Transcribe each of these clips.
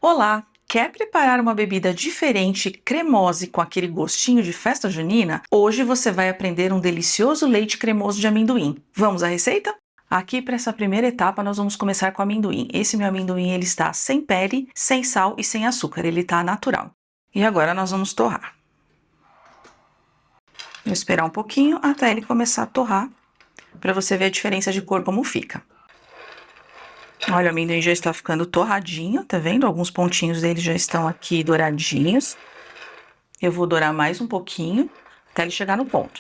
Olá! Quer preparar uma bebida diferente, cremosa e com aquele gostinho de festa junina? Hoje você vai aprender um delicioso leite cremoso de amendoim. Vamos à receita? Aqui para essa primeira etapa nós vamos começar com amendoim. Esse meu amendoim ele está sem pele, sem sal e sem açúcar, ele está natural. E agora nós vamos torrar. Vou esperar um pouquinho até ele começar a torrar, para você ver a diferença de cor como fica. Olha, o amendoim já está ficando torradinho, tá vendo? Alguns pontinhos dele já estão aqui douradinhos. Eu vou dourar mais um pouquinho, até ele chegar no ponto.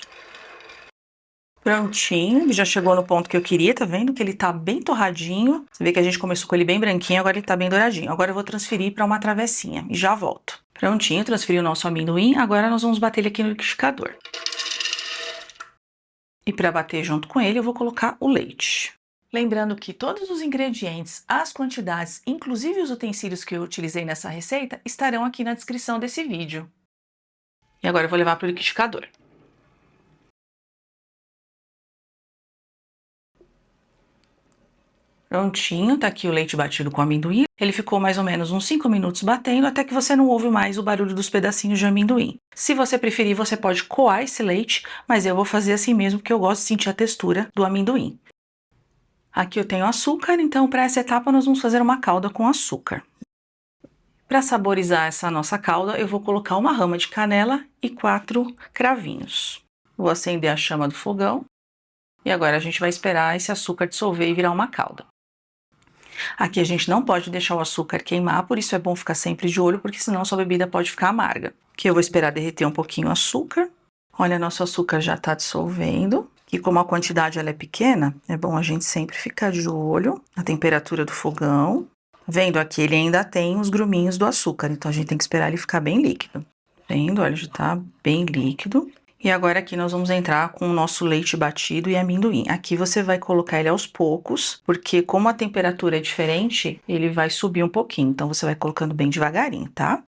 Prontinho, ele já chegou no ponto que eu queria, tá vendo? Que ele tá bem torradinho. Você vê que a gente começou com ele bem branquinho, agora ele tá bem douradinho. Agora eu vou transferir para uma travessinha e já volto. Prontinho, transferi o nosso amendoim, agora nós vamos bater ele aqui no liquidificador. E para bater junto com ele, eu vou colocar o leite. Lembrando que todos os ingredientes, as quantidades, inclusive os utensílios que eu utilizei nessa receita, estarão aqui na descrição desse vídeo. E agora eu vou levar para o liquidificador. Prontinho, tá aqui o leite batido com amendoim. Ele ficou mais ou menos uns 5 minutos batendo, até que você não ouve mais o barulho dos pedacinhos de amendoim. Se você preferir, você pode coar esse leite, mas eu vou fazer assim mesmo, porque eu gosto de sentir a textura do amendoim. Aqui eu tenho açúcar, então para essa etapa nós vamos fazer uma calda com açúcar. Para saborizar essa nossa calda, eu vou colocar uma rama de canela e 4 cravinhos. Vou acender a chama do fogão e agora a gente vai esperar esse açúcar dissolver e virar uma calda. Aqui a gente não pode deixar o açúcar queimar, por isso é bom ficar sempre de olho, porque senão a sua bebida pode ficar amarga. Aqui eu vou esperar derreter um pouquinho o açúcar. Olha, nosso açúcar já está dissolvendo. E como a quantidade ela é pequena, é bom a gente sempre ficar de olho na temperatura do fogão. Vendo aqui, ele ainda tem os gruminhos do açúcar, então a gente tem que esperar ele ficar bem líquido. Vendo, olha, já tá bem líquido. E agora aqui nós vamos entrar com o nosso leite batido e amendoim. Aqui você vai colocar ele aos poucos, porque como a temperatura é diferente, ele vai subir um pouquinho. Então você vai colocando bem devagarinho, tá?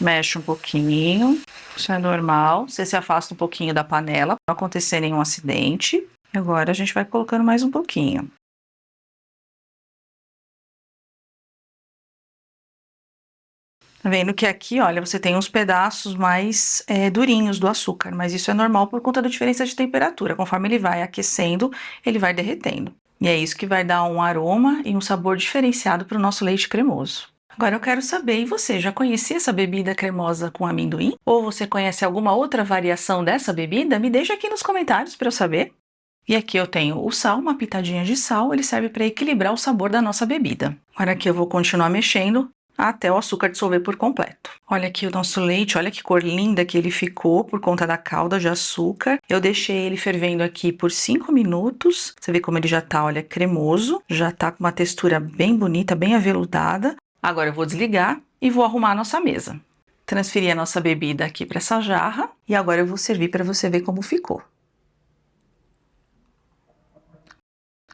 Mexe um pouquinho, isso é normal. Você se afasta um pouquinho da panela, para não acontecer nenhum acidente. E agora a gente vai colocando mais um pouquinho. Tá vendo que aqui, olha, você tem uns pedaços mais durinhos do açúcar, mas isso é normal por conta da diferença de temperatura. Conforme ele vai aquecendo, ele vai derretendo. E é isso que vai dar um aroma e um sabor diferenciado para o nosso leite cremoso. Agora eu quero saber, e você já conhecia essa bebida cremosa com amendoim? Ou você conhece alguma outra variação dessa bebida? Me deixa aqui nos comentários para eu saber. E aqui eu tenho o sal, uma pitadinha de sal, ele serve para equilibrar o sabor da nossa bebida. Agora aqui eu vou continuar mexendo até o açúcar dissolver por completo. Olha aqui o nosso leite, olha que cor linda que ele ficou por conta da calda de açúcar. Eu deixei ele fervendo aqui por 5 minutos. Você vê como ele já tá, olha, cremoso. Já tá com uma textura bem bonita, bem aveludada. Agora eu vou desligar e vou arrumar a nossa mesa. Transferi a nossa bebida aqui para essa jarra e agora eu vou servir para você ver como ficou.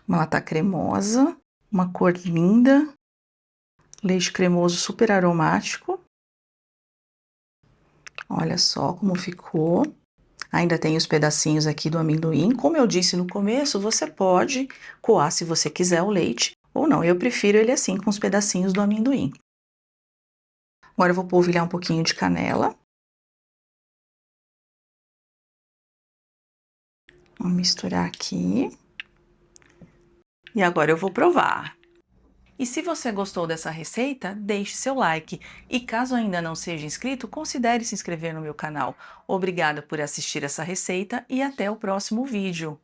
Ela tá cremosa, uma cor linda. Leite cremoso super aromático. Olha só como ficou. Ainda tem os pedacinhos aqui do amendoim. Como eu disse no começo, você pode coar se você quiser o leite ou não. Eu prefiro ele assim, com os pedacinhos do amendoim. Agora eu vou polvilhar um pouquinho de canela. Vou misturar aqui. E agora eu vou provar. E se você gostou dessa receita, deixe seu like. E caso ainda não seja inscrito, considere se inscrever no meu canal. Obrigada por assistir essa receita e até o próximo vídeo.